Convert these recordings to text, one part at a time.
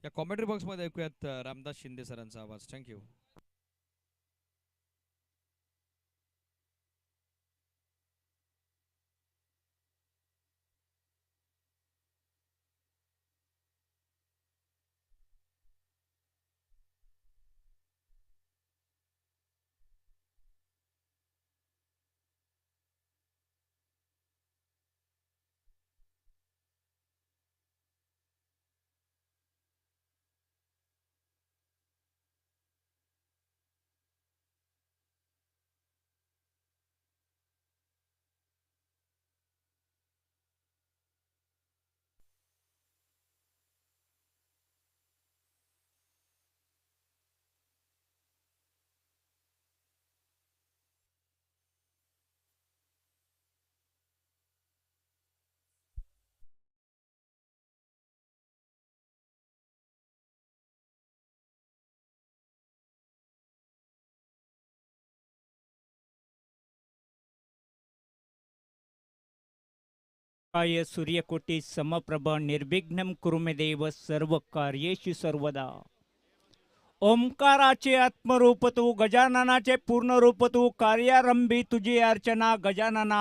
या कॉमेंट्री बॉक्समध्ये ऐकूयात रामदास शिंदे सरांचा आवाज. थँक्यू. काय सूर्यकोटी समप्रभ निर्विघ्नं कुरु मे देव सर्व कार्येषु सर्वदा. ओंकाराचे आत्मरूप तू गजाननाचे पूर्ण रूप तू कार्यारंभी तुझी अर्चना गजानना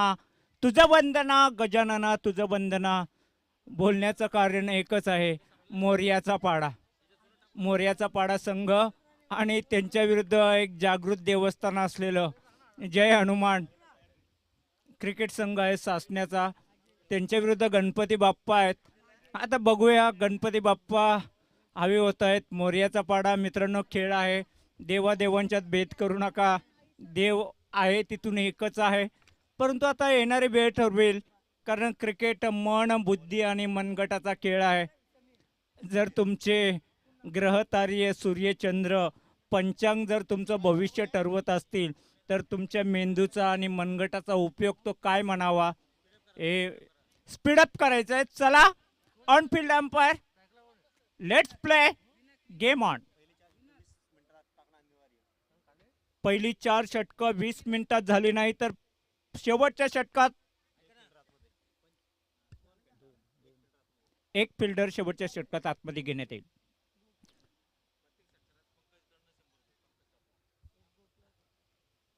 तुझ वंदना गजानना तुझ वंदना. बोलण्याचं कारण एकच आहे, मोर्याचा पाडा. मोर्याचा पाडा संघ आणि त्यांच्या विरुद्ध एक जागृत देवस्थान असलेलं जय हनुमान क्रिकेट संघ आहे सासण्याचा. त्यांच्या विरुद्ध गणपती बाप्पा आहेत. आता बघूया गणपती बाप्पा हवे होत आहेत. मोर्याचा पाडा मित्रांनो खेळ आहे. देवादेवांच्यात भेद करू नका. देव आहे तिथून एकच आहे. परंतु आता येणारी वेळ ठरवेल, कारण क्रिकेट मन बुद्धी आणि मनगटाचा खेळ आहे. जर तुमचे ग्रह तारे सूर्य चंद्र पंचांग जर तुमचं भविष्य ठरवत असतील, तर तुमच्या मेंदूचा आणि मनगटाचा उपयोग तो काय म्हणावा. हे स्पीडअप करायचं आहे. चला on field umpire, let's play game on. पहिली 4 षटकं 20 मिनिटात झाली नाही, तर शेवटच्या षटकात एक फिल्डर शेवटच्या षटकात आतमध्ये घेण्यात येईल.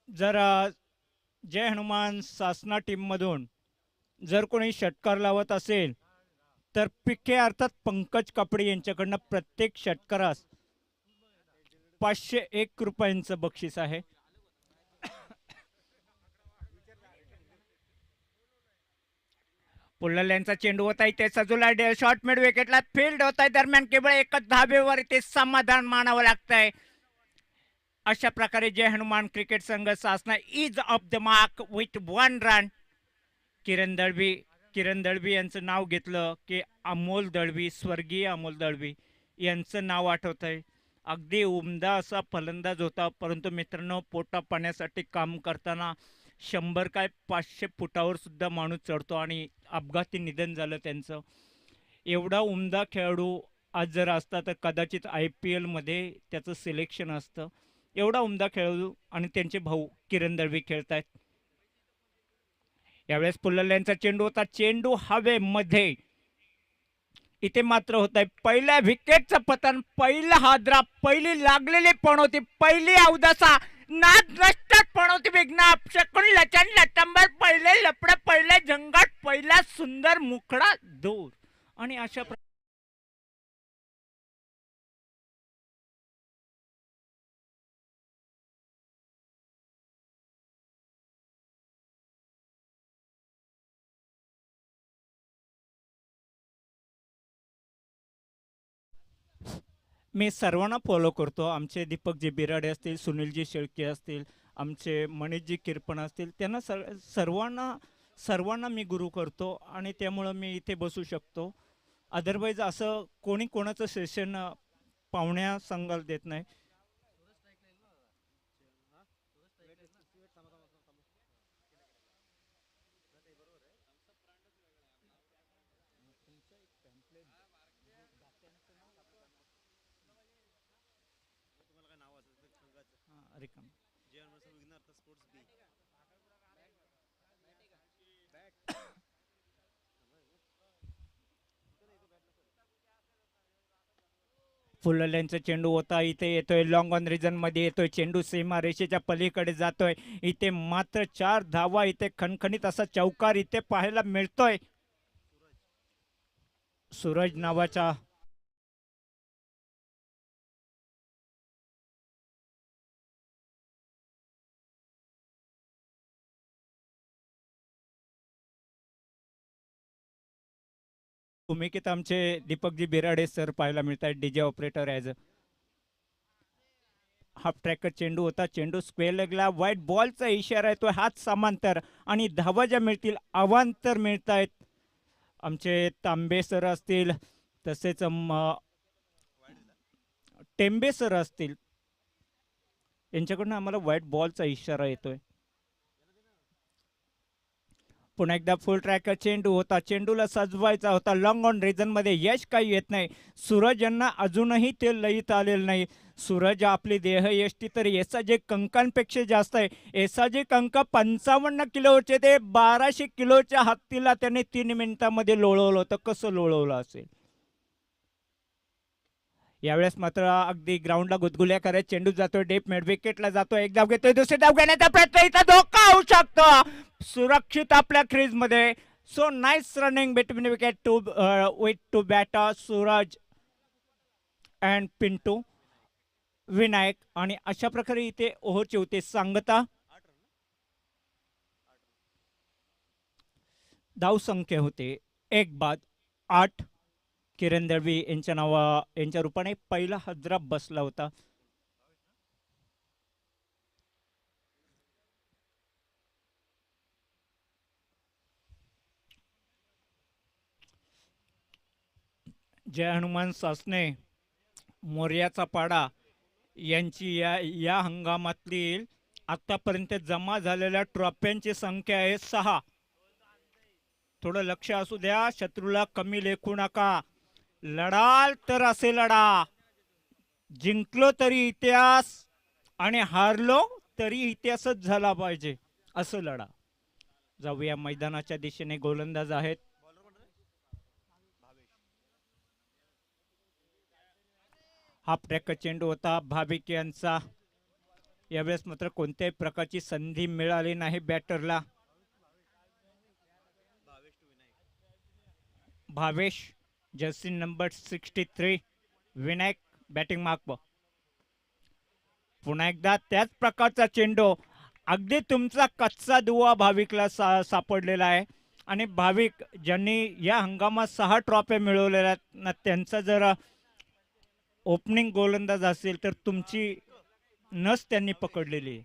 जर जय हनुमान सासना टीम मधून जर कोणी षटकार लावत असेल, तर पिके अर्थात पंकज कापडे यांच्याकडनं प्रत्येक षटकारास 501 रुपयांचं बक्षीस आहे. पुल्लल्यांचा चेंडू होता इथे सजूला शॉर्ट मिड विकेटला फील्ड होत आहे. दरम्यान केवळ एकच धाबेवर इथे समाधान मानावं लागतंय. अशा प्रकारे जय हनुमान क्रिकेट संघ Sasna is off the mark with 1 run. Kiran Dalvi यांचं नाव घेतलं की अमोल दळवी, स्वर्गीय अमोल दळवी यांचं नाव आठवत आहे. अगदी उमदा असा फलंदाज होता, परंतु मित्रांनो पोटा पाण्यासाठी काम करताना 100 काय 500 फुटावर सुद्धा माणूस चढतो आणि अपघाती निधन झालं त्यांचं. एवढा उमदा खेळाडू आज जर असता तर कदाचित IPL मध्ये त्याचं सिलेक्शन असतं. एवढा उमदा खेळाडू आणि त्यांचे भाऊ किरण दळवी खेळत आहेत. यावेळेस पुल्लल्यांचा चेंडू होता, चेंडू हवेमध्ये. इथे मात्र होत आहे पहिल्या विकेटचं पतन. पहिला हादरा, पहिली लागलेली पणवती, पहिली अवदसा नाद नष्ट पणवती विघ्न अपशकून लचन लटंबर, पहिले लपड, पहिले झंगाट, पहिला सुंदर मुखडा दूर. आणि अशा मी सर्वांना फॉलो करतो. आमचे दीपकजी बिराडे असतील, सुनीलजी शेळके असतील, आमचे मनीषजी किरपण असतील, त्यांना सर्वांना सर्वांना मी गुरु करतो आणि त्यामुळं मी इथे बसू शकतो. अदरवाईज असं कोणी कोणाचं सेशन पाहुण्या संघाला देत नाही. रिकाम फुलल्यांचा चेंडू होता, इथे येतोय लॉंग ऑन रिजन मध्ये येतोय, चेंडू सीमारेषेच्या पलीकडे जातोय. इथे मात्र 4 धावा, इथे खणखणीत असा चौकार इथे पाहायला मिळतोय. सूरज नावाचा भूमिकेत आमचे दीपकजी बिराडे सर पाहायला मिळतात, DJ operator as. Half tracker चेंडू होता, चेंडू स्क्वेअर लेगला, व्हाईट बॉलचा इशारा येतोय, हात समांतर आणि धावा ज्या मिळतील अवांतर मिळत आहेत. आमचे तांबे सर असतील, तसेच टेंबे सर असतील, यांच्याकडून आम्हाला व्हाईट बॉलचा इशारा येतोय. पुन्हा एकदा फुल ट्रॅकर चेंडू होता, चेंडूला सजवायचा होता, लॉंग ऑन रिजन मध्ये यश काही येत नाही. सूरज यांना अजूनही ते लयीत आलेलं नाही. सूरज आपली देहयष्टी तर एसाजे कंकांपेक्षा जास्त आहे. एसाजे कंक 55 किलोचे, ते 1200 किलोच्या हत्तीला त्याने 3 मिनिटांमध्ये लोळवलं होतं. कसं लोळवलं असेल. यावेळेस मात्र अगदी ग्राउंडला गुदगुल्या करत चेंडू जातोय, डेप मिड विकेटला जातोय, एक धाव घेतोय, दुसरी धाव घेण्याचा प्रयत्न, इथं धोका होऊ शकतो. सुरक्षित आपल्या क्रीज मध्ये. So nice running between wicket too with two batter Suraj and Pintu Vinayak. आणि अशा प्रकारे इथे ओव्हरची होते सांगता. धाव संख्या होते 1 बाद 8. किरण दळवी यांच्या रूपाने पहिला हजरा बसला होता. जय हनुमान सासने मोर्याचा पाडा यांची या हंगामातील आतापर्यंत जमा झालेल्या ट्रॉफ्यांची संख्या आहे 6. थोडं लक्ष असू द्या, शत्रूला कमी लेखू नका. लढाल तर असे लढा, जिंकलो तरी इतिहास आणि हारलो तरी इतिहासच झाला पाहिजे, असं लढा. जाऊया मैदानाच्या दिशेने. गोलंदाज आहेत हाफ ट्रॅक चेंडू होता भाविक यांचा. यावेळेस मात्र कोणत्याही प्रकारची संधी मिळाली नाही बॅटरला. Bhavesh jersey number 63 Vinayak batting mark. पुन्हा एकदा त्याच प्रकारचा चेंडू, अगदी तुमचा कच्चा दुवा भाविकला सापडलेला आहे. आणि भाविक ज्यांनी या हंगामात 6 ट्रॉफ्या मिळवलेल्या आहेत ना, त्यांचा जर ओपनिंग गोलंदाज असेल तर तुमची नस त्यांनी पकडलेली आहे.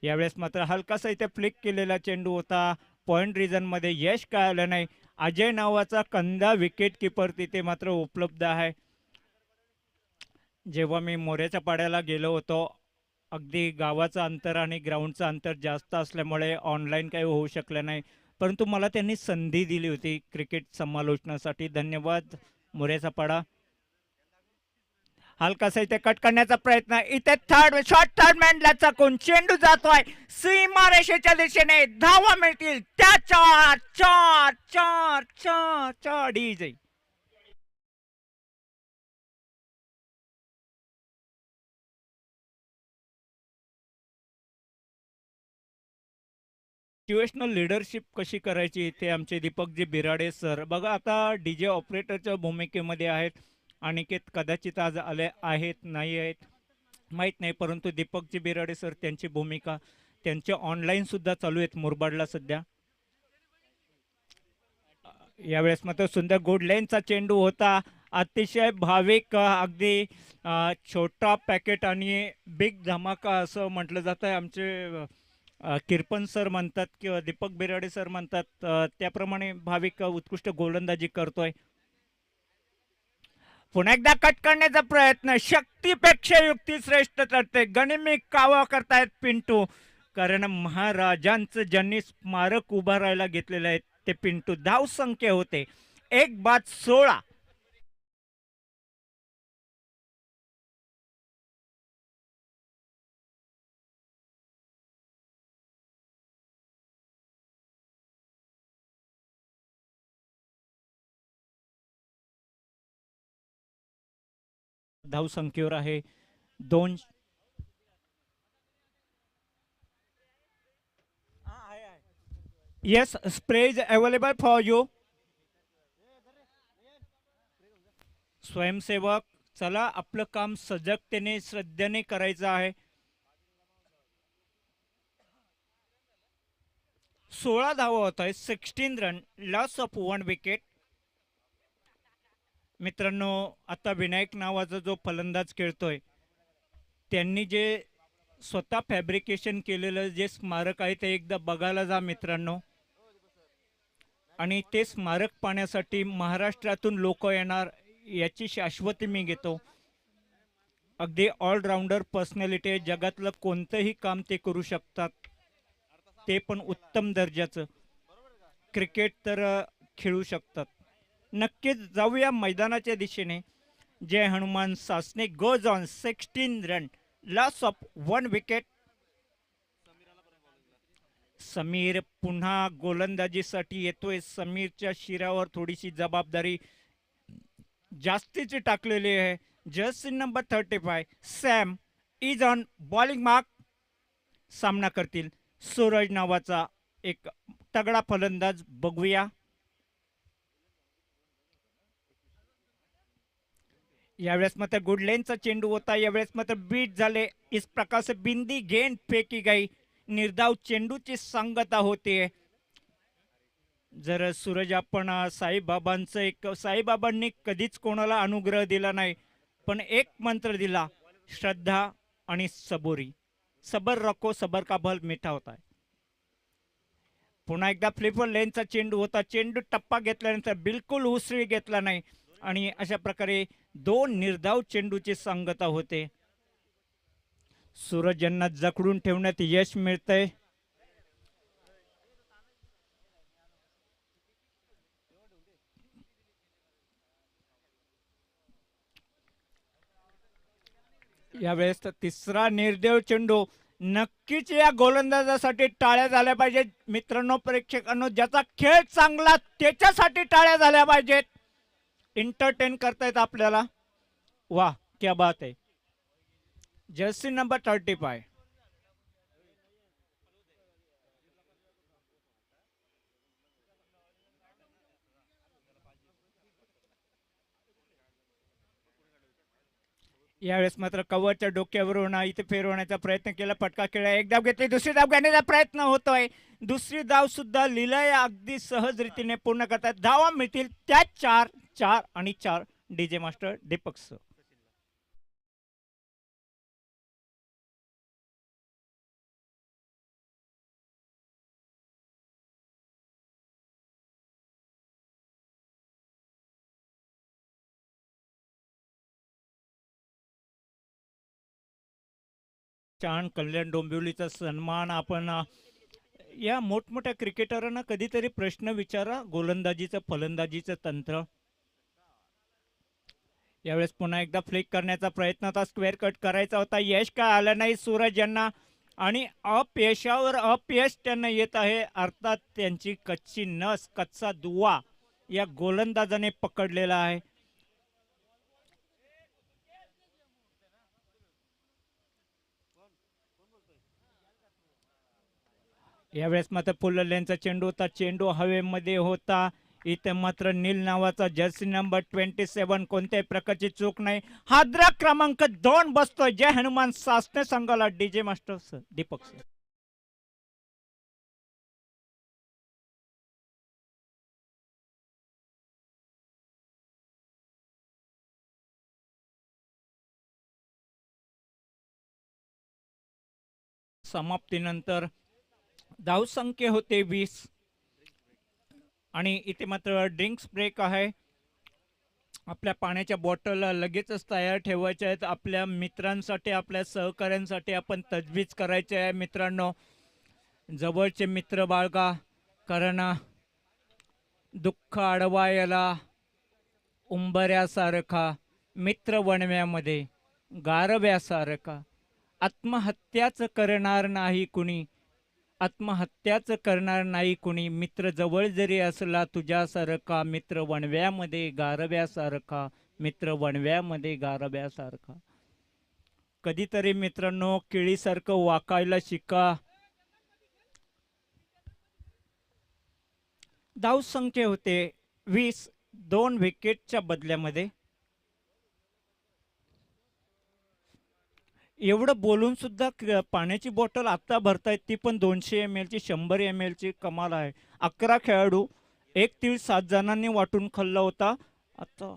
यावेळेस मात्र हलकासा इथे फ्लिक केलेला चेंडू होता, पॉइंट रिजन मध्ये यश काय आलं नाही. अजय नावाचा कंदा विकेट किपर तिथे मात्र उपलब्ध आहे. जेव्हा मी मोऱ्याच्या पाड्याला गेलो होतो, अगदी गावाचं अंतर आणि ग्राउंडचं अंतर जास्त असल्यामुळे ऑनलाईन काही होऊ शकलं नाही, परंतु मला त्यांनी संधी दिली होती क्रिकेट समालोचनासाठी. धन्यवाद मोऱ्याचा पाडा. हलकासा इथे कट करण्याचा प्रयत्न, इथे थर्ड मॅनला चकून चेंडू जातोय सीमारेषेच्या दिशेने. धावा मिळतील त्या 4 4 4 4 4 डीजे. सिच्युएशनल लीडरशिप कशी करायची, इथे आमचे दीपकजी बिराडे सर बघा. आता डीजे ऑपरेटरच्या भूमिकेमध्ये आहेत. अनिकेत कदाचित आज आले आहेत नाही आहेत माहीत नाही, परंतु दीपकजी बिराडे सर त्यांची भूमिका, त्यांचे ऑनलाईन सुद्धा चालू आहेत मुरबाडला सध्या. यावेळेस मात्र सुंदर गुड लेनचा चेंडू होता, अतिशय भाविक, अगदी छोटा पॅकेट आणि बिग धमाका असं म्हटलं जातं आहे. आमचे किरपन सर म्हणतात किंवा दीपक बिराडे सर म्हणतात, त्याप्रमाणे भाविक उत्कृष्ट गोलंदाजी करतोय. पुन्हा एकदा कट करण्याचा प्रयत्न, शक्तीपेक्षा युक्ती श्रेष्ठ ठरते. गनिमी कावा करतायत पिंटू, कारण महाराजांचं ज्यांनी स्मारक उभारायला घेतलेलं आहे ते पिंटू. धाव संख्या होते 1 बाद 16. धावसंख्येवर आहे. 2 yes, spray is available for you. स्वयंसेवक, चला आपलं काम सजगतेने श्रद्धेने करायचं आहे. 16 धावा होत आहे. 16 रन, लॉस ऑफ 1 विकेट. मित्रांनो, आता विनायक नावाचा जो फलंदाज खेळतोय, त्यांनी जे स्वतः फॅब्रिकेशन केलेलं जे स्मारक आहे ते एकदा बघायला जा मित्रांनो. आणि ते स्मारक पाहण्यासाठी महाराष्ट्रातून लोक येणार याची शाश्वती मी घेतो. अगदी ऑलराऊंडर पर्सनॅलिटी, जगातलं कोणतंही काम ते करू शकतात, ते पण उत्तम दर्जाचं. क्रिकेट तर खेळू शकतात. नक्कीच जाऊया मैदानाच्या दिशेने. Jai Hanuman Sasne goes on. 16 run, loss of 1 wicket. Sameer पुन्हा गोलंदाजीसाठी येतोय. समीरच्या शिरावर थोडीशी जबाबदारी जास्तीची टाकलेली आहे. Jersey number 35 Sam is on bowling mark. सामना करतील सूरज नावाचा एक तगडा फलंदाज. बघूया. यावेळेस मात्र गुड लेनचा चेंडू होता. यावेळेस मात्र बीट झाले. इस प्रकार से बिंदी गेंद फेकी गई. निर्धाव चेंडूची सांगता होते. जर सूरज, आपण साईबाबांचं एक, साईबाबांनी कधीच कोणाला अनुग्रह दिला नाही, पण एक मंत्र दिला, श्रद्धा आणि सबुरी. सबर रखो, सबर का फल मिठा होता है. पुन्हा एकदा फ्लिपर लेनचा चेंडू होता. चेंडू टप्पा घेतल्यानंतर बिलकुल उसळी घेतला नाही आणि अशा प्रकारे 2 निर्धाव चेंडूची सांगता होते. सूरज यांना जखडून ठेवण्यात यश मिळतंय. यावेळेस तिसरा निर्देव चेंडू. नक्कीच या गोलंदाजासाठी टाळ्या झाल्या पाहिजेत मित्रांनो, प्रेक्षकांनो. ज्याचा खेळ चांगला त्याच्यासाठी टाळ्या झाल्या पाहिजेत. एंटरटेन करतायत आपल्याला. वाह, क्या बात आहे. Jersey number 35. यावेळेस मात्र कव्हरच्या डोक्यावरून इथे फेरवण्याचा प्रयत्न केला. फटका खेळा. एक धाव घेतली. दुसरी धाव घेण्याचा प्रयत्न होतोय. दुसरी धाव सुद्धा लिलय अगदी सहज रीतीने पूर्ण करतात. धावा मिळतील त्या 4 4 आणि 4. DJ master Deepak sir. छान कल्याण डोंबिवलीचा सन्मान. आपण या मोठमोठ्या क्रिकेटरांना कधीतरी प्रश्न विचारा, गोलंदाजीचं फलंदाजीचं तंत्र. यावेळेस पुन्हा एकदा फ्लिक करण्याचा प्रयत्न होता. स्क्वेअर कट करायचा होता. यश काय आलं नाही सूरज यांना आणि अपयशावर अपयश त्यांना येत आहे. अर्थात त्यांची कच्ची नस, कच्चा दुवा या गोलंदाजाने पकडलेला आहे. यावेळेस मात्र फुल लेनचा चेंडू होता. चेंडू हवेमध्ये होता. इथे मात्र नील नावाचा जर्सी नंबर 27, कोणत्याही प्रकारची चूक नाही. हादरा क्रमांक 2 बसतोय जय हनुमान सासने संघाला. DJ master sir Deepak sir. समाप्तीनंतर धावसंख्या होते 20 आणि इथे मात्र ड्रिंक्स ब्रेक आहे. आपल्या पाण्याच्या बॉटल लगेचच तयार ठेवायच्या आहेत. आपल्या मित्रांसाठी, आपल्या सहकाऱ्यांसाठी आपण तजवीज करायचे आहे मित्रांनो. जवळचे मित्र बाळगा, कारण दुःख अडवायला उंबऱ्यासारखा, मित्र वणव्यामध्ये गारव्यासारखा. आत्महत्याच करणार नाही कुणी, आत्महत्याच करणार नाही कुणी. मित्र जवळ जरी असला तुझ्यासारखा, मित्र वणव्यामध्ये गारव्यासारखा मित्र वणव्यामध्ये गारब्यासारखा. कधीतरी मित्रांनो केळीसारखं वाकायला शिका. धावसंख्या होते 20, 2 विकेटच्या बदल्यामध्ये. एवढं बोलून सुद्धा पाण्याची बॉटल आता भरतायत, ती पण 200 ml ची, 100 ml ची. कमाल आहे. 11 खेळाडू, एक तीळ 7 जणांनी वाटून खाल्ला होता. आता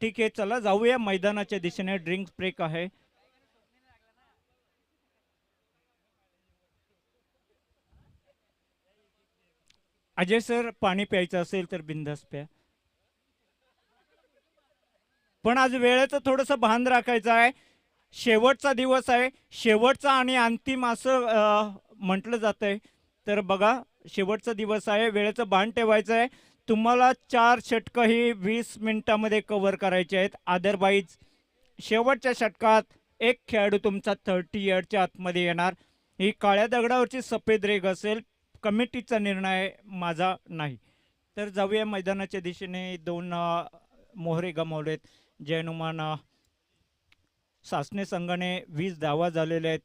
ठीक आहे, चला जाऊया मैदानाच्या दिशेने. ड्रिंक ब्रेक आहे. अजय सर, पाणी प्यायचं असेल तर बिंदास प्या. पण आज वेळेचं थोडंसं भान राखायचं आहे. शेवटचा दिवस आहे, शेवटचा आणि अंतिम असं म्हटलं जातंय. तर बघा, शेवटचा दिवस आहे, वेळेचं भान ठेवायचं आहे. तुम्हाला 4 षटकं ही 20 मिनिटामध्ये कव्हर करायचे आहेत. अदरवाईज शेवटच्या षटकात एक खेळाडू तुमचा 30 यार्डच्या आतमध्ये येणार. ही काळ्या दगडावरची सफेद रेग असेल, कमिटीचा निर्णय, माझा नाही. तर जाऊया मैदानाच्या दिशेने. 2 मोहरे गमावलेत. जयनुमान सासने संघाने 20 धावा झालेल्या आहेत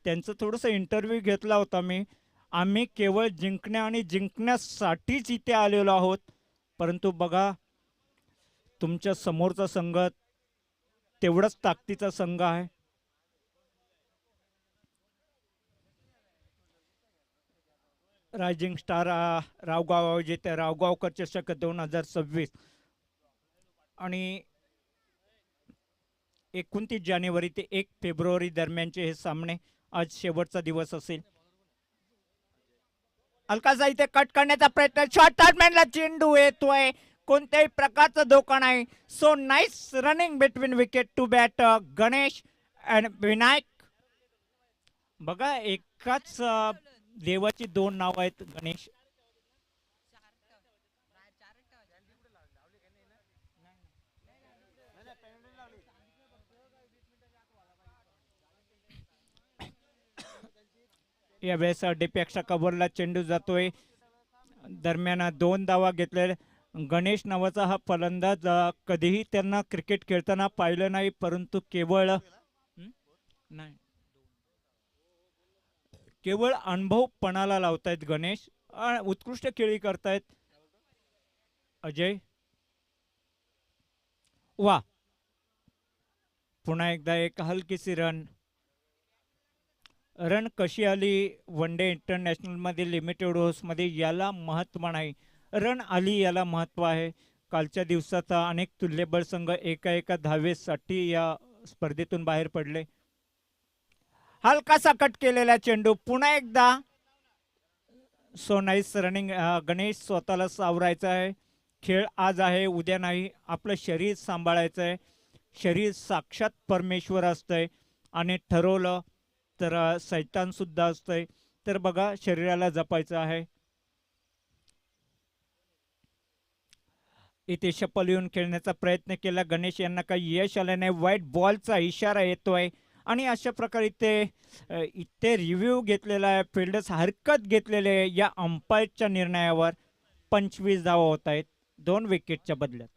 त्यांचं थोडंसं इंटरव्ह्यू घेतला होता मी. आम्ही केवळ जिंकण्या आणि जिंकण्यासाठीच इथे आलेलो आहोत. परंतु बघा, तुमच्या समोरचा संघ तेवढाच ताकदीचा संघ आहे. रायझिंग स्टार रावगाव जिथे रावगावकर चषक 2026 आणि 29 जानेवारी ते 1 फेब्रुवारी दरम्यानचे हे सामने. आज शेवटचा दिवस असेल. अलकाचा इथे कट करण्याचा प्रयत्न, शॉर्ट मॅनला चेंडू येतोय, कोणत्याही प्रकारचा धोका नाही. So nice running between wicket two bat Ganesh and Vinayak. बघा, एकाच देवाची 2 नाव आहेत, गणेश. यावेळेस डिपेक्षा कव्हरला चेंडू जातोय. दरम्यान 2 धावा घेतलेल्या. गणेश नावाचा हा फलंदाज कधीही त्यांना क्रिकेट खेळताना पाहिलं नाही, परंतु केवळ नाही, केवळ अनुभव पणाला लावतायत गणेश. उत्कृष्ट खेळी करतायत. अजय, वा, पुन्हा एकदा एक हलकीसी रन कशी आली वन डे इंटरनॅशनल मध्ये, लिमिटेड ओव्हर्समध्ये, याला महत्व नाही, रन आली याला महत्व आहे. कालच्या दिवसात अनेक तुल्यबळ संघ एका धावेसाठी या स्पर्धेतून बाहेर पडले. हलकासा कट केलेला चेंडू पुन्हा एकदा. So nice running. गणेश स्वतःला सावरायचा आहे. खेळ आज आहे, उद्या नाही. आपलं शरीर सांभाळायचं आहे. शरीर साक्षात परमेश्वर असतंय आणि ठरवलं तर सैतान सुद्धा असतंय. तर बघा, शरीराला जपायचं आहे. इथे शपल येऊन खेळण्याचा प्रयत्न केला गणेश यांना काही यश आलं नाही. व्हाईट बॉलचा इशारा येतोय आणि अशा प्रकारे इथे रिव्ह्यू घेतलेला आहे. फिल्डर्स हरकत घेतलेले आहे या अंपायरच्या निर्णयावर. 25 धावा होत आहेत 2 विकेटच्या बदल्यात.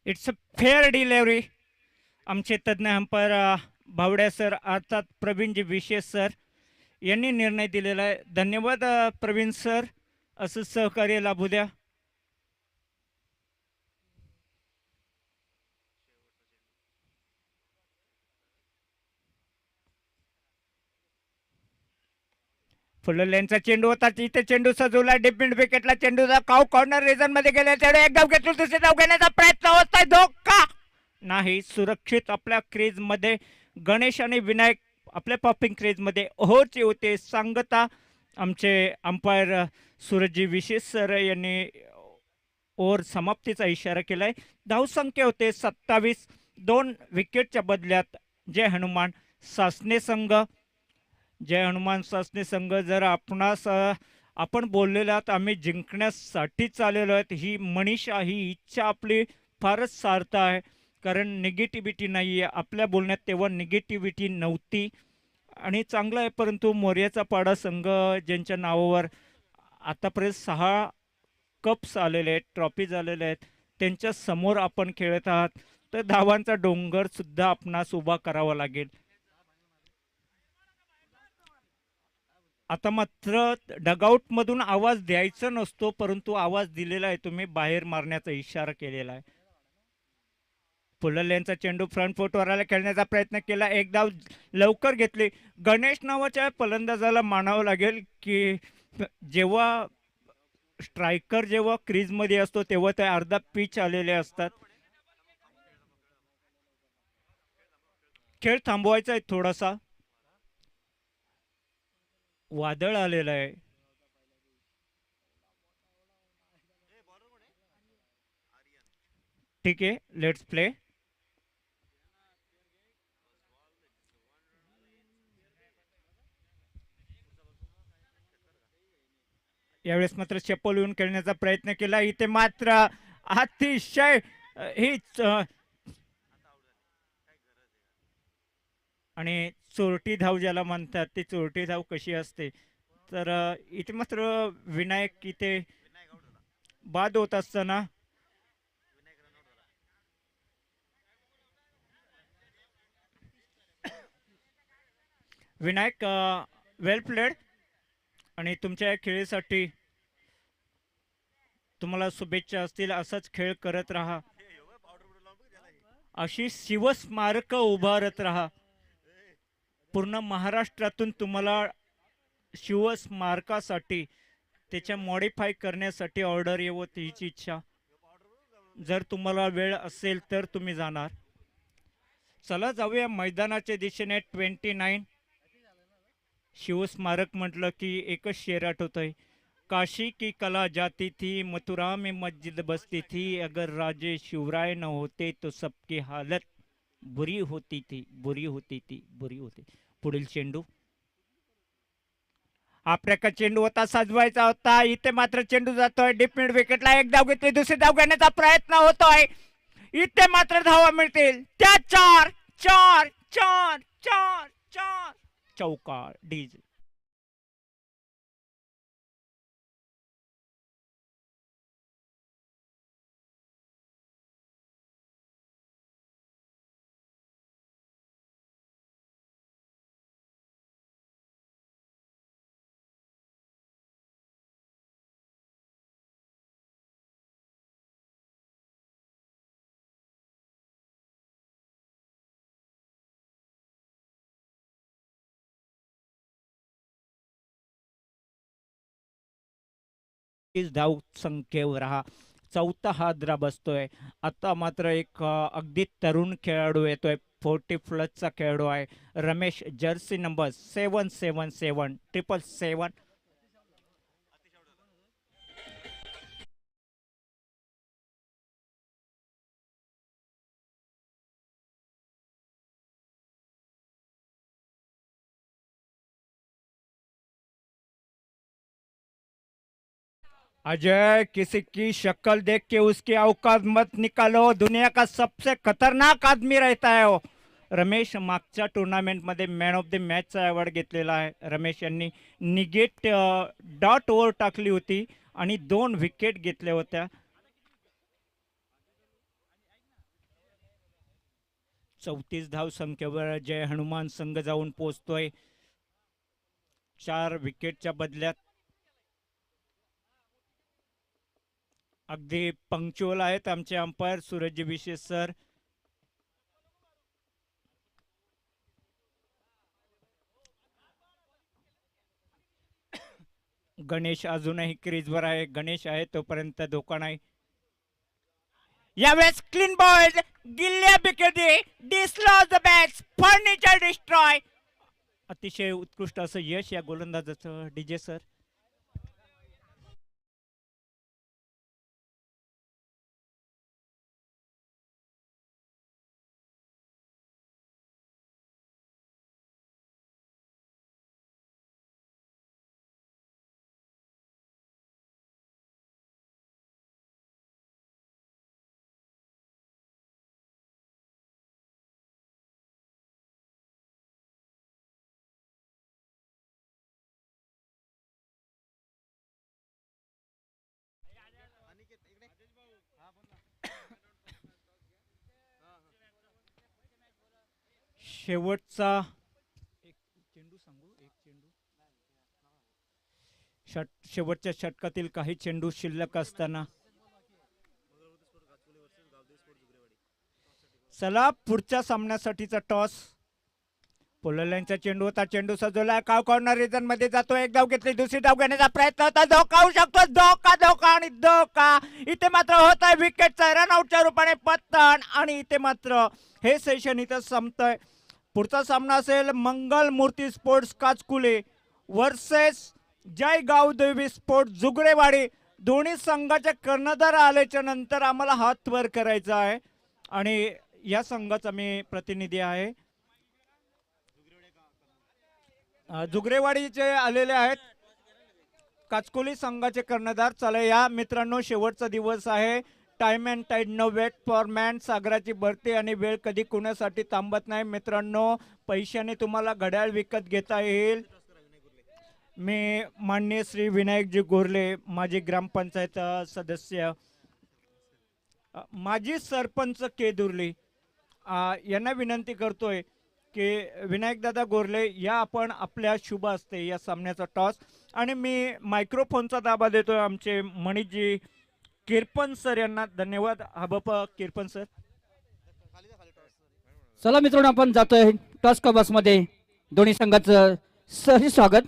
It's a fair delivery. आमचे तज्ज्ञ अंपायर भावड्या सर अर्थात प्रवीणजी विशेष सर यांनी निर्णय दिलेला आहे. धन्यवाद प्रवीण सर, असं सहकार्य लाभू द्या. फुललेंचा चेंडू होता, इथे चेंडू सजवला, डिफेंड विकेटला चेंडूचा काव कॉर्नर रिजन मध्ये गेला. चेंडू एक धाव घेतला, दुसरे धाव घेण्याचा प्रयत्न होत आहे, धोका नाही. सुरक्षित आपल्या क्रीज मध्ये गणेश आणि विनायक आपल्या पॉपिंग क्रीज मध्ये ओव्हरचे होते. सांगता आमचे अंपायर सूरजजी विशेष सर यांनी ओव्हर समाप्तीचा इशारा केलाय. धावसंख्या होते 27. 2 विकेटच्या बदल्यात जय हनुमान सासने संघ. जय हनुमान सासने संघ, जर आपणास आपण बोललेलो आहात आम्ही जिंकण्यासाठीच आलेलो आहेत, ही मनीषा, ही इच्छा आपली फारच सार्थ आहे. कारण निगेटिव्हिटी नाही आहे आपल्या बोलण्यात, तेव्हा निगेटिव्हिटी नव्हती आणि चांगलं आहे. परंतु मोर्याचा पाडा संघ ज्यांच्या नावावर आतापर्यंत 6 कप्स आलेले आहेत, ट्रॉफीज आलेले आहेत, त्यांच्या समोर आपण खेळत आहात, तर धावांचा डोंगर सुद्धा आपणास उभा करावा लागेल. आता मात्र डगआउट मधून आवाज द्यायचा नसतो, परंतु आवाज दिलेला आहे, तुम्ही बाहेर मारण्याचा इशारा केलेला आहे. फुलल यांचा चेंडू फ्रंट फुटवर आला, खेळण्याचा प्रयत्न केला, एक धाव लवकर घेतली. गणेश नावाच्या फलंदाजाला मानावं लागेल की जेव्हा स्ट्रायकर जेव्हा क्रीज मध्ये असतो तेव्हा ते अर्धा पिच आलेले असतात. खेळ थांबवायचा आहे, थोडासा वादळ आलेलं आहे. ठीक आहे, लेट्स प्ले. यावेळेस मात्र चप्पल येऊन खेळण्याचा प्रयत्न केला, इथे मात्र अतिशय हीच आणि चोरटी धाव ज्याला म्हणतात, ती चोरटी धाव कशी असते तर इथे मात्र विनायक इथे बाद होत असताना विनायक वेल प्लेड आणि तुमच्या या खेळीसाठी तुम्हाला शुभेच्छा असतील. असाच खेळ करत राहा, अशी शिवस्मारक उभारत राहा. पूर्ण महाराष्ट्रातून तुम्हाला शिवस्मारकासाठी त्याच्या मॉडिफाय करण्यासाठी ऑर्डर येवत हीच इच्छा. जर तुम्हाला वेळ असेल तर तुम्ही जाणार. चला जाऊया मैदानाच्या दिशेने. 29 शिवस्मारक म्हटलं की एकच शेर आठवतोय, काशी की कला जाती थी, मथुरा में मस्जिद बसती थी, अगर राजे शिवराय न होते तो सबकी हालत बुरी होती थी, बुरी होती थी, बुरी होती. पुढील चेंडू, आपल्याकडे चेंडू होता, सजवायचा होता, इथे मात्र चेंडू जातोय डिफेंड विकेटला. एक धाव घेतली, दुसरी धाव घेण्याचा प्रयत्न होतोय, इथे मात्र धावा मिळतील त्या. 4 4 4 4 4 चौकार डीज. धाव संख्येवर हा चौथा हादरा बसतोय. आता मात्र एक अगदी तरुण खेळाडू येतोय, 40+ खेळाडू आहे रमेश, जर्सी नंबर 777 777. अजय, किसी की शक्ल देख के उसकी औकात मत निकालो, दुनिया का सबसे खतरनाक आदमी रहता है वो. रमेश मागच्या टुर्नामेंटमध्ये मॅन ऑफ द मॅचचा अवॉर्ड घेतलेला आहे. रमेश यांनी निगेट डॉट ओव्हर टाकली होती आणि 2 विकेट घेतल्या होत्या. 34 धाव संख्येवर जय हनुमान संघ जाऊन पोहोचतोय 4 विकेटच्या बदल्यात. अगदी पंक्च्युअल आहेत आमचे अंपायर सूरज विशेष सर. गणेश अजूनही क्रीजवर आहे. गणेश आहे तोपर्यंत धोका नाही. यावेळेस क्लीन बॉल गिल्ल्या बिकेटी dislodge the bat's furniture destroy. अतिशय उत्कृष्ट असं यश या गोलंदाजाचं डीजे सर. शेवटचा शेवटच्या षटकातील काही चेंडू शिल्लक असताना चला पुढच्या सामन्यासाठीचा टॉस. पोलंडचा चेंडू होता. चेंडू सजवला काव कॉर्नर रिजन मध्ये जातो. एक धाव घेतली. दुसरी धाव घेण्याचा प्रयत्न होता. धोका होऊ शकतो. धोका धोका आणि धोका. इथे मात्र होत आहे विकेटचा रनआउटच्या रूपाने पतन. आणि इथे मात्र हे सेशन इथं संपतंय. पुढचा सामना असेल मंगल मूर्ती स्पोर्ट्स काचकुले वर्सेस जय गावदेवी स्पोर्ट्स जुगडेवाडी. दोन्ही संघाचे कर्णधार आल्याच्या नंतर आम्हाला हात वर करायचा आहे आणि या संघाचा मी प्रतिनिधी आहे. जुगरेवाडीचे आलेले आहेत काचकुली संघाचे कर्णधार. चला या मित्रांनो शेवटचा दिवस आहे. Time and tide no wait for man. सागराची भरती आणि वेळ कधी कुणासाठी थांबत नाही मित्रांनो. पैशाने तुम्हाला घड्याळ विकत घेता येईल. मी माननीय श्री विनायकजी गोरले माजी ग्रामपंचायत सदस्य माजी सरपंच केदुर्ली यांना विनंती करतोय की विनायकदादा गोरले या आपण आपल्या शुभ असते या सामन्याचा टॉस. आणि मी मायक्रोफोनचा दाबा देतोय आमचे मणिजी किरपन सर यांना. धन्यवाद. हबप किरपन सर. चला मित्रांनो आपण जातोय टॉस कबस मध्ये. दोन्ही संघाचं सहर्ष स्वागत.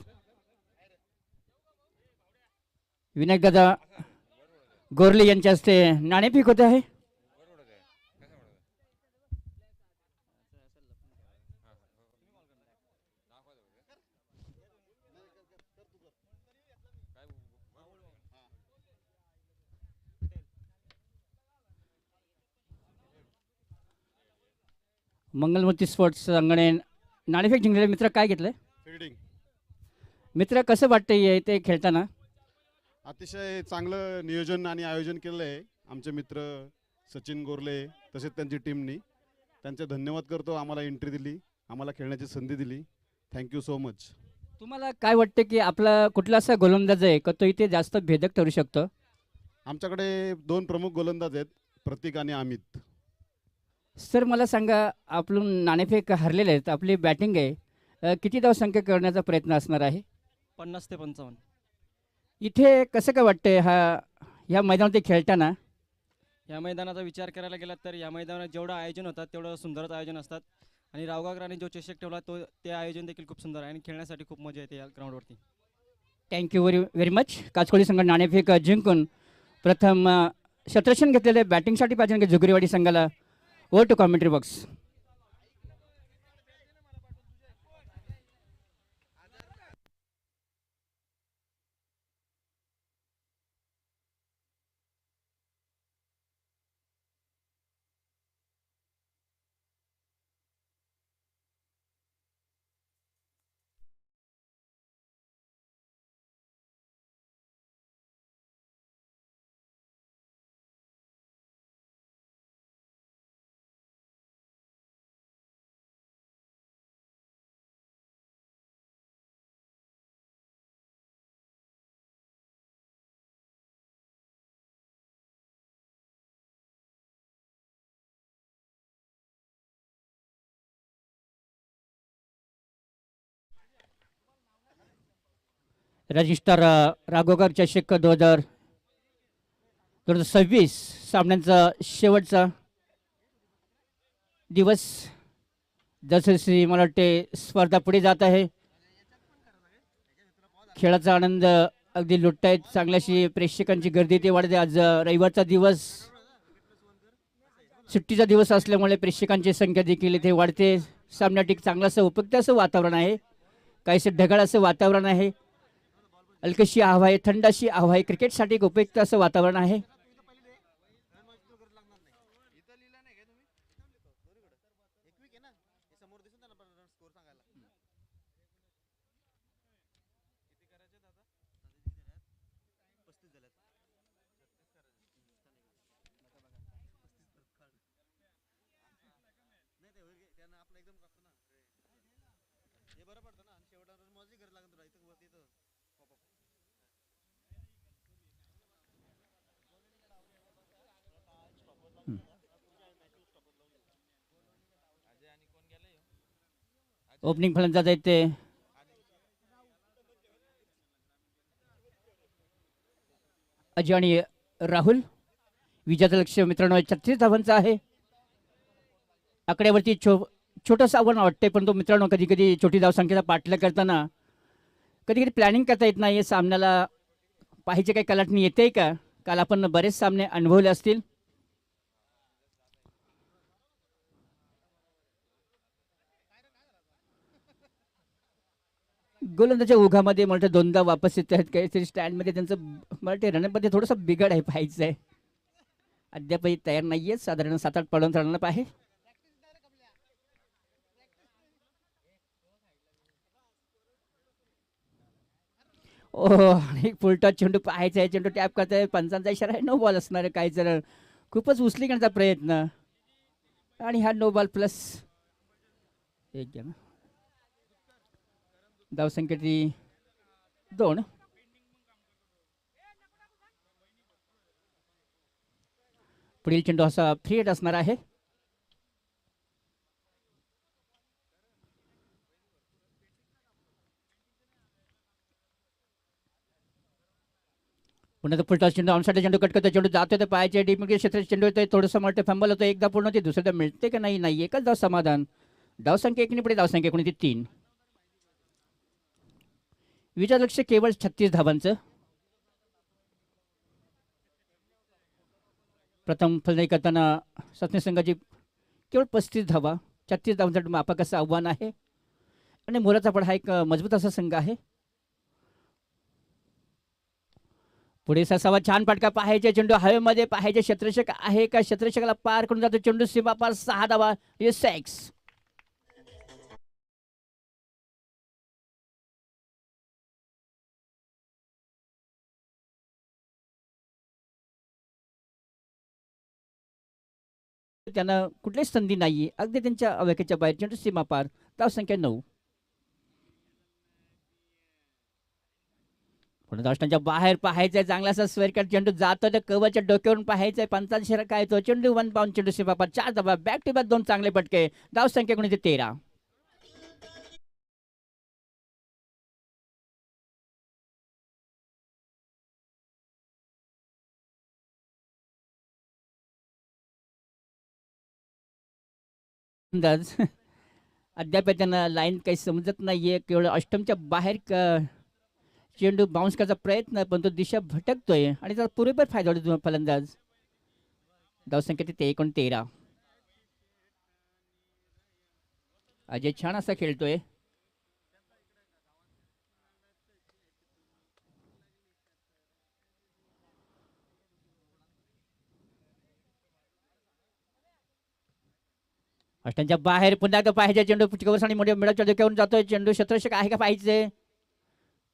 विनायकदादा गोरले यांच्या हस्ते नाणेफेक होते आहे. मंगलमूर्ती स्पोर्ट्स संघाने नाणेफेक जिंकलेले. मित्र काय घेतलंय फील्डिंग? मित्र कसं वाटतंय ते खेळताना? अतिशय चांगलं नियोजन आणि आयोजन केलं आहे आमचे मित्र सचिन गोरले तसेच त्यांची टीमनी. त्यांचे धन्यवाद करतो. आम्हाला एंट्री दिली, आम्हाला खेळण्याची संधी दिली. Thank you so much. तुम्हाला काय वाटतं की आपला कुठला असा गोलंदाज आहे का तो इथे जास्त भेदक ठरू शकतो? आमच्याकडे 2 प्रमुख गोलंदाज आहेत, प्रतीक आणि अमित. सर मला सांगा आपण नाणेफेक हरलेले आहेत. आपली बॅटिंग आहे किती धावसंख्या करण्याचा प्रयत्न असणार आहे? 50 ते 55. इथे कसं काय वाटतंय ह्या मैदानात खेळताना? या मैदानाचा विचार करायला गेला तर या मैदानात जेवढं आयोजन होतात तेवढं सुंदरच आयोजन असतात. आणि रावगावकरांनी जो चषक ठेवला ते आयोजन देखील खूप सुंदर आहे आणि खेळण्यासाठी खूप मजा येते या ग्राउंडवरती. Thank you very much. काचकोळी संघ नाणेफेक जिंकून प्रथम क्षेत्ररक्षण घेतलेले बॅटिंगसाठी पाहिजे जुगरीवाडी संघाला. Over to commentary box. रजिस्टर राघोकर चषक 2026 सामन्यांचा शेवटचा दिवस. जसजशी मला वाटते स्पर्धा पुढे जात आहे, खेळाचा आनंद अगदी लुटतायत. चांगल्याशी प्रेक्षकांची गर्दी ते वाढते. आज रविवारचा दिवस, सुट्टीचा दिवस असल्यामुळे प्रेक्षकांची संख्या देखील इथे वाढते. सामन्यासाठी चांगलं असं उपयुक्त असं वातावरण आहे, काहीसं ढगाळ असं वातावरण आहे, हलकीशी हवा आहे, थंड अशी हवा आहे. क्रिकेटसाठी एक उपयुक्त असं वातावरण आहे. ओपनिंग फलंदाज आहेत ते अजय आणि राहुल. विजेचं लक्ष मित्रांनो 36 धावांचं आहे. आकड्यावरती छोटंसं आव्हान वाटते, पण तो मित्रांनो कधी कधी छोटी धावसंख्येचा पाठलाग करताना कधी कधी प्लॅनिंग करता येत नाही. सामन्याला पाहिजे काही कलाटणी येते का? काल आपण बरेच सामने अनुभवले असतील. गोलंदाजच्या ओघामध्ये मला वाटतं दोनदा वापस येत आहेत. काहीतरी स्टँडमध्ये त्यांचं मला वाटतं रनमध्ये थोडंसं बिघड आहे, पाहायचं आहे. अद्यापही तयार नाही आहे, साधारण 7-8 पडून रनअप आहे. आणि फुलटॉस चेंडू पाहायचा आहे. चेंडू टॅप करत आहे, पंचांचा इशारा आहे, नो बॉल असणार आहे. काही जण खूपच उचली करण्याचा प्रयत्न, आणि हा नो बॉल प्लस एक घ्या ना. धावसंख्या ती 2. पुढील चेंडू असा फ्री हिट असणार आहे. पुन्हा फुलटॉस चेंडू ऑनसाइड चेंडू कट करतो. चेंडू जातोय तर पायाच्या डीपमध्ये क्षेत्र चेंडू येतोय. थोडंसं मोठं फंबल होतं. एकदा पूर्ण होते, दुसऱ्यादा मिळते का नाही, एकच धाव समाधान. धावसंख्या 1 पुढे धावसंख्या 3. विजय लक्ष केवळ 36 धावांचं. प्रथम फलंदाजी करताना सत्नी संघाची केवळ 35 धावा. 36 धावांसाठी मापक असं आव्हान आहे, आणि मोराचा पड हा एक मजबूत असा संघ आहे. पुढे ससावा छान फटका पाहायचे. चेंडू हवेमध्ये पाहायचे. क्षेत्ररक्षक आहे का? क्षेत्ररक्षकाला पार करून जातो चेंडू. सीमा पार 6 धावा. 6. त्यांना कुठलीच संधी नाहीये, अगदी त्यांच्या अवकाशाच्या बाहेर. चेंडू सीमा पार. धावसंख्या 9. धावसंख्येच्या बाहेर पाहायचंय. चांगला असा स्क्वेअर कट चेंडू जातो तर कव्हरच्या डोक्यावरून पाहायचंय. पंचांचा इशारा काय तो. चेंडू 1 बाउंड. चेंडू सीमा पार. 4 धावा. बॅक टू बॅक 2 चांगले फटके. धावसंख्या 13. अंदाज अद्याप त्यांना लाईन काही समजत नाहीये. केवळ अष्टमच्या बाहेर चेंडू बाउन्स करायचा प्रयत्न, पण तो दिशा भटकतोय, आणि त्याचा पुरेपूर फायदा होतो फलंदाज. धावसंख्या ते 13. अजय छान असा खेळतोय. अष्टांच्या बाहेर पुन्हा एकदा पाहिजे. चेंडू कव्हर्स आणि मिडलच्या डोक्यावरून जातोय. चेंडू क्षेत्ररक्षक आहे का पाहिजे.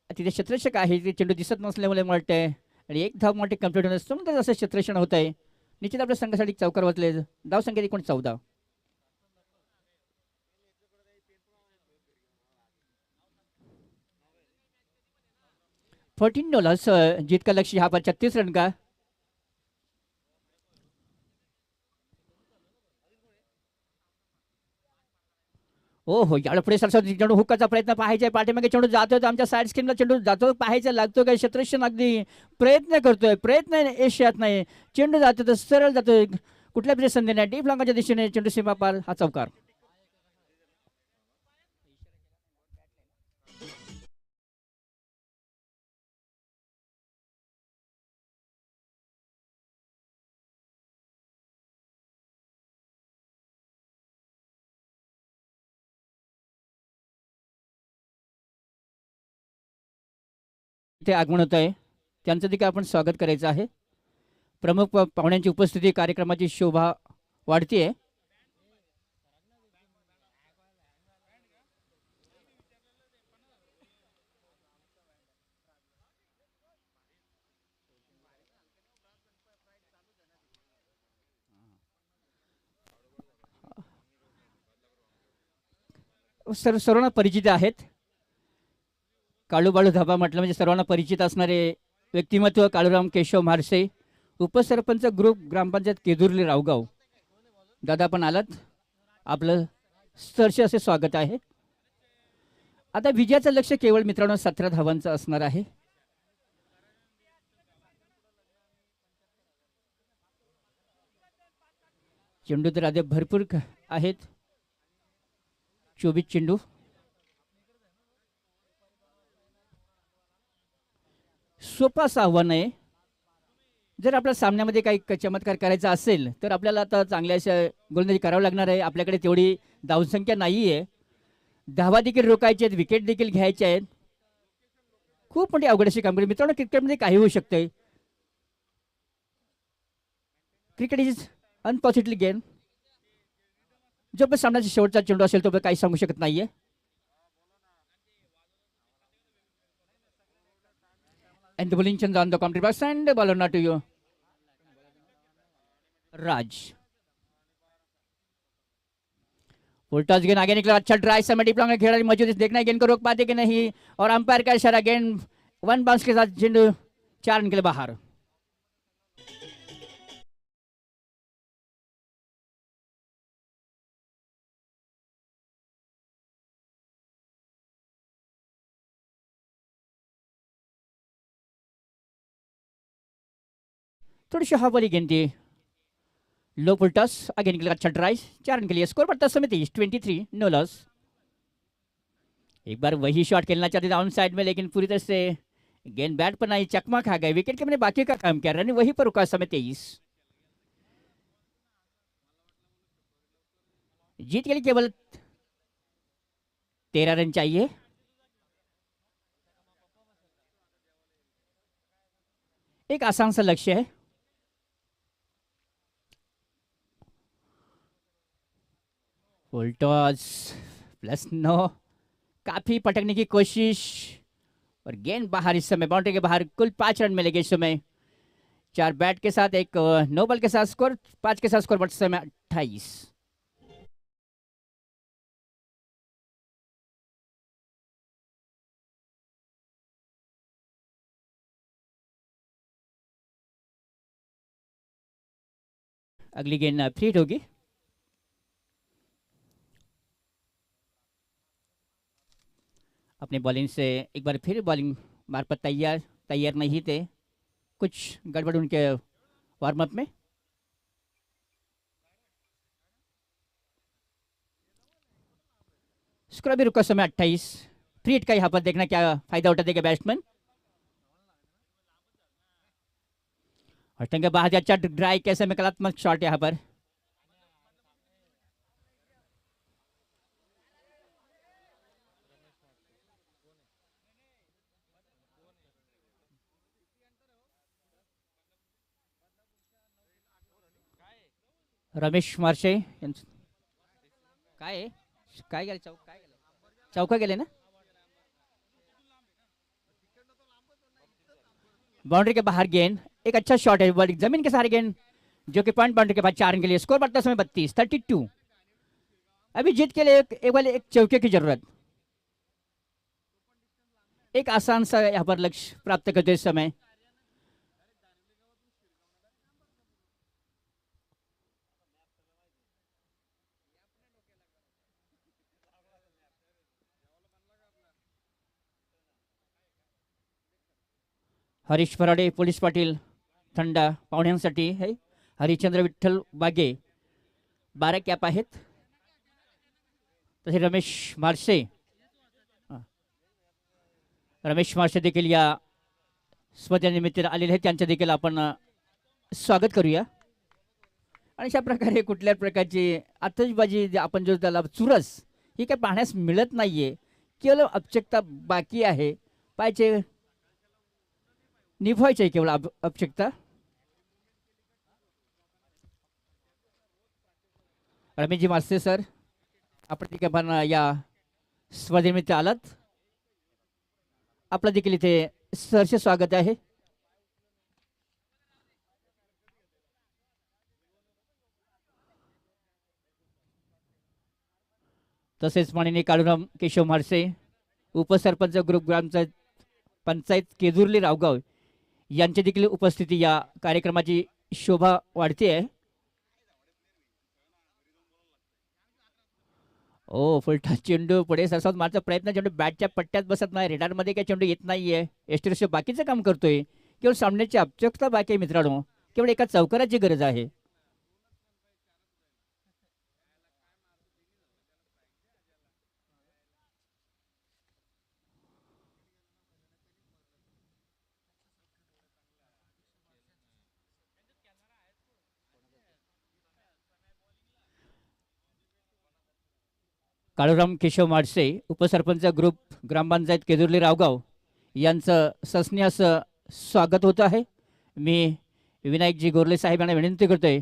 तिथे क्षेत्ररक्षक आहे, ते चेंडू दिसत नसल्यामुळे म्हणते, आणि एक धाव मोठी कंप्लीट होणं सुंदर असं क्षेत्ररक्षण होत आहे. निश्चित आपल्या संघासाठी चौकार वाचले. धावसंख्या 14. 14 डॉलर्स जीत का लक्ष्य यहाँ पर 36 रन का. हो हो, याला पुढे सरसा चेंडू हुकाचा प्रयत्न पाहायचा आहे. पाठीमागे चेंडू जातोय तर आमच्या साईड स्क्रीनला चेंडू जातो, पाहायचा लागतो काय क्षेत्ररक्षण अगदी प्रयत्न करतोय, प्रयत्न यश येत नाही. चेंडू जातो तर सरळ जातोय, कुठल्या तरी संधी नाही. डीप लॉंगाच्या दिशेने चेंडू सीमा पार, हा चौकार. इथे आगमन होत आहे, त्यांचं देखील आपण स्वागत करायचं आहे. प्रमुख पाहुण्यांची उपस्थिती कार्यक्रमाची शोभा वाढतीये. सर्वांना परिचित आहेत. काळूबाळू धाबा म्हटलं म्हणजे सर्वांना परिचित असणारे व्यक्तिमत्व काळूराम केशव म्हारसे, उपसरपंच ग्रुप ग्रामपंचायत केदुर्ली रावगाव. दादा पण आलात, आपलं सहर्ष असे स्वागत आहे. आता विजयाचं लक्ष केवळ मित्रांनो 17 धावांचं असणार आहे. चेंडू तर आधी भरपूर आहेत, 24 चेंडू. सोपं असं आव्हान आहे. जर आपल्या सामन्यामध्ये काही चमत्कार करायचा असेल तर आपल्याला आता चांगल्या अशा गोलंदाजी करावं लागणार आहे. आपल्याकडे तेवढी धावसंख्या नाही आहे. धावा देखील रोखायचे आहेत, विकेट देखील घ्यायचे आहेत. खूप मोठी अवघड अशी कामगिरी मित्रांनो. क्रिकेटमध्ये काही होऊ शकते. Cricket is unpositive game. जो पण सामन्याचा शेवटचा चेंडू असेल तो काही सांगू शकत नाहीये. And the bowling change on the commentary box and the ball on to you. राज उल्टास गेंद आगे निकला, अच्छा ड्राइव समय डीप लॉन्ग खेला मौजूद है, देखना है गेंद को रोक पाते कि नहीं. और अंपायर का इशारा, गेंद वन बाउंस के साथ चेंडू 4 निकले बाहर. थोड़ी हवाली गेंद थी, लो फुलटॉस, आगे निकलेगा अच्छा ड्राइव, 4 रन के लिए. स्कोर बढ़ता समय 23, नो लॉस. एक बार वही शॉट खेलना चाहते थे ऑन साइड में, लेकिन पूरी तरह से गेंद बैट पर नहीं, चकमा खा गए. विकेट के मैंने बाकी का काम किया, रन वही पर रुका समय 23. जीत के लिए केवल 13 रन चाहिए. एक आसान सा लक्ष्य है. फुल टॉस प्लस 9, काफी पटकने की कोशिश और गेंद बाहर. इस समय बाउंड्री के बाहर. कुल 5 रन मिलेंगे इस समय. 4 बैट के साथ, एक नो बॉल के साथ स्कोर, 5 के साथ स्कोर बढ़ते समय 28. अगली गेंद फ्री हिट होगी. अपने बॉलिंग से एक बार फिर बॉलिंग मार्फत तैयार नहीं थे. कुछ गड़बड़ उनके वार्म अप में. स्कोर भी रुका समय 28. फ्री हिट का यहाँ पर देखना क्या फायदा उठा देगा बैट्समैन. हटने के बाद अच्छा ड्राइव, कैसे में कलात्मक शॉट यहाँ पर. रमेश मार्शे काय काय गेले, चौका गेले ना. बाउंड्री के बाहर गेंद, एक अच्छा शॉट है, बॉल जमीन के सहारे गेंद जो कि पॉइंट बाउंड्री के बाद 4 रन के लिए. स्कोर बढ़ता समय 32. अभी जीत के लिए एक चौके की जरूरत. एक आसान सा यहाँ पर लक्ष्य प्राप्त करते समय. हरीश फराडे पोलीस पाटील थंडा पाहुण्यांसाठी है. हरिश्चंद्र विठ्ठल बागे 12 कॅप आहेत. तसे रमेश मारसे देखील या स्पर्धेनिमित्त आलेले आहेत. त्यांचं देखील आपण स्वागत करूया. आणि अशा प्रकारे कुठल्या प्रकारची आतषबाजी आपण जो त्याला चुरस ही काय पाहण्यास मिळत नाहीये. केवळ औपचारिकता बाकी आहे. पाहिजे निभवायचे केवळ औपचारिकता. रमेशजी मास्ते सर आपण देखील आपण या स्पर्धेनिमित्त आलात. आपलं देखील इथे सहर्ष स्वागत आहे. तसेच माननीय काळूराम केशव म्हाडसे उपसरपंच ग्रुप पंचायत केजुर्ली रावगाव यांची देखील उपस्थिती या कार्यक्रमाची शोभा वाढते आहे. ओ फुलटा चेंडू पुढे सरसावत मारचा प्रयत्न. चेंडू बॅटच्या पट्ट्यात बसत नाही. रेडारमध्ये काही चेंडू येत नाहीये. एस्टेरिस बाकीचं काम करतोय. केवळ सामन्याची औपचारिकता बाकी आहे मित्रांनो. केवळ एका चौकाराची गरज आहे. काळूराम केशव माडसे उपसरपंच ग्रुप ग्रामपंचायत केजुर्ली रावगाव यांचं सस्नेह असं स्वागत होत आहे. मी विनायकजी गोरले साहेब यांना विनंती करतोय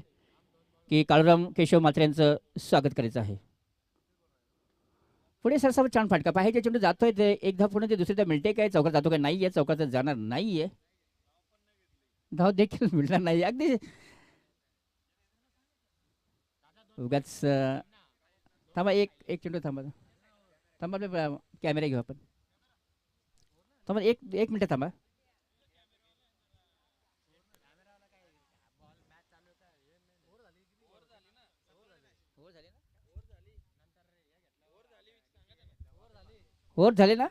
की काळूराम केशव मात्रे यांचं स्वागत करायचं आहे. पुढे सरसाव छान फाटका पाहिजे. चेंडू जातोय ते एकदा पुढे ते दुसरीदा मिळते काय. चौकात जातो काय नाहीये. चौकात जाणार नाहीये. धाव देखील मिळणार नाही. अगदी उगाच थांबा. एक चेंडू थांबा. आपले कॅमेरा घेऊ आपण. थांबा एक मिनिट थांबा. ओव्हर झाले ना.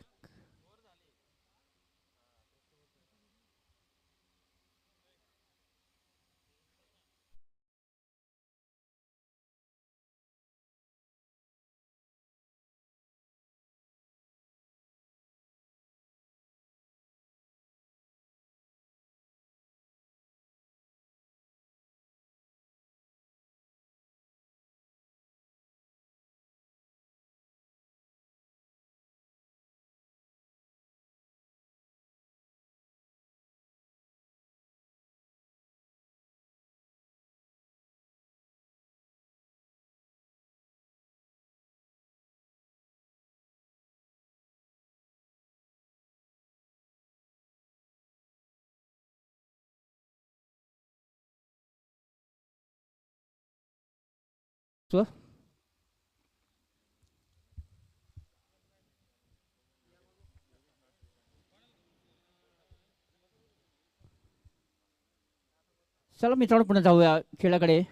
चला मित्रांनो पुन्हा जाऊया खेळाकडे.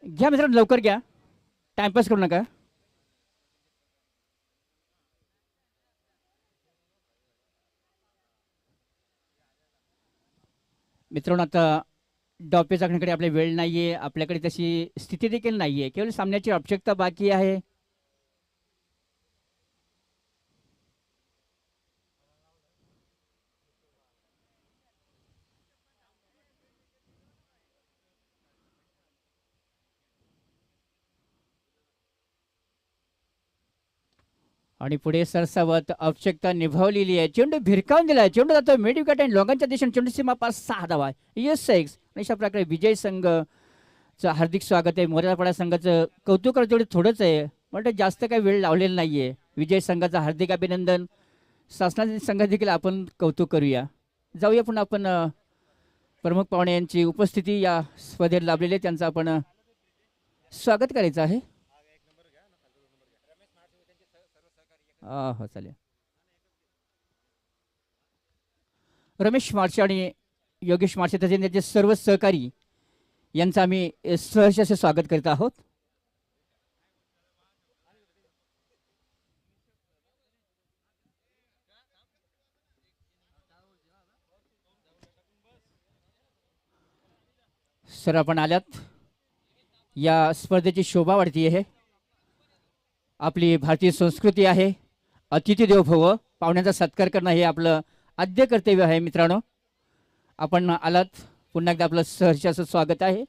घ्या मित्रांनो लवकर घ्या. टाइमपास करू नका. मित्रांनो आता डावपेच आखण्याकडे आपल्या वेळ नाहीये. आपल्याकडे तशी स्थिती देखील नाहीये. केवळ सामन्याची आवश्यकता बाकी आहे. आणि पुढे सरसावत आवश्यकता निभावलेली आहे. चेंडू भिरकावून दिलाय. चेंडू जातो मिड विकेट आणि लोकांच्या दिशेने चेंडू सीमा पार 6 धावा. यस 6. अशा प्रकारे विजय संघचं हार्दिक स्वागत आहे. मोरेपाडा संघाचं कौतुक करतो थोडंच आहे. पण जास्त काही वेळ लावलेला नाहीये. विजय संघाचं हार्दिक अभिनंदन. शासनाचे संघ देखील आपण कौतुक करूया. जाऊया पुन्हा आपण प्रमुख पाहुणे यांची उपस्थिती या स्पर्धेत लाभलेली आहे. त्यांचं आपण स्वागत करायचं आहे. हो चालेल. रमेश माळशे आणि योगेश माळशे तसेच त्याचे सर्व सहकारी यांचं आम्ही सहर्ष असे स्वागत करीत आहोत. सर आपण आल्यात. या स्पर्धेची शोभा वाढती आहे. आपली भारतीय संस्कृती आहे. अतिथी देवो भव, पाहुण्यांचा सत्कार करणं हे आपलं आद्य कर्तव्य आहे. मित्रांनो, आपण आलात, पुन्हा एकदा आपलं सहर्ष असं स्वागत आहे.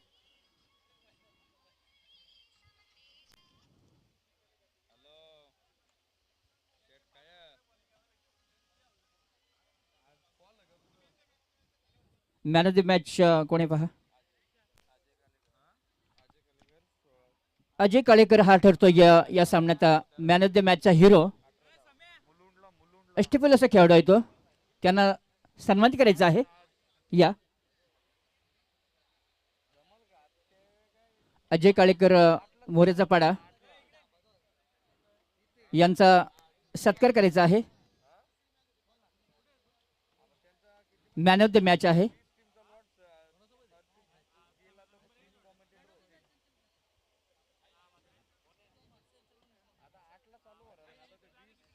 मॅन ऑफ द मॅच कोणी पहा. अजय काळेकर हा ठरतो या सामन्यात मॅन ऑफ द मॅचचा हिरो. अष्टपैलू असा खेळाडू आहे तो, त्यांना सन्मानित करायचा आहे. या अजय काळेकर मोरेचा पाडा यांचा सत्कार करायचा आहे. मॅन ऑफ द मॅच आहे.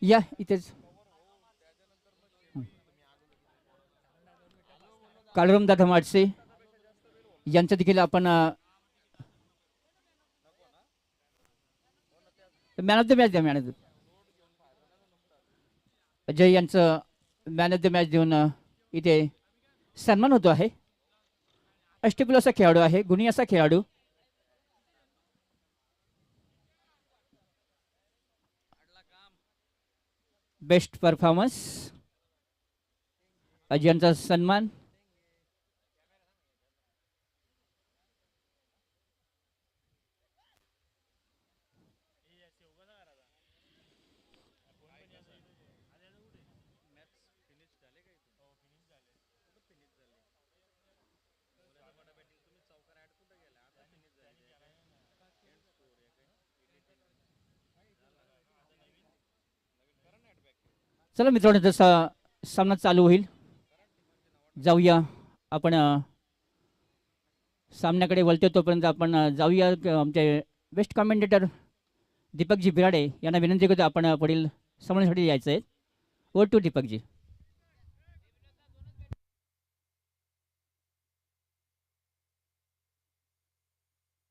या इथेच काळूराम दादा माडसे यांचं देखील आपण मॅन ऑफ द मॅच द्या. मॅन ऑफ द अजय यांचं मॅन ऑफ द मॅच देऊन इथे सन्मान होतो आहे. अष्टपैलू असा खेळाडू आहे, गुणी असा खेळाडू. बेस्ट परफॉर्मन्स अजयांचा सन्मान. चला मित्रांनो, जसा सामना चालू होईल जाऊया आपण सामन्याकडे वळतो. तोपर्यंत आपण जाऊया आमचे बेस्ट कमेंटेटर दीपकजी बिराडे यांना विनंती करतो आपण पुढील सामन्यासाठी यायचं आहे. Over to Deepakji.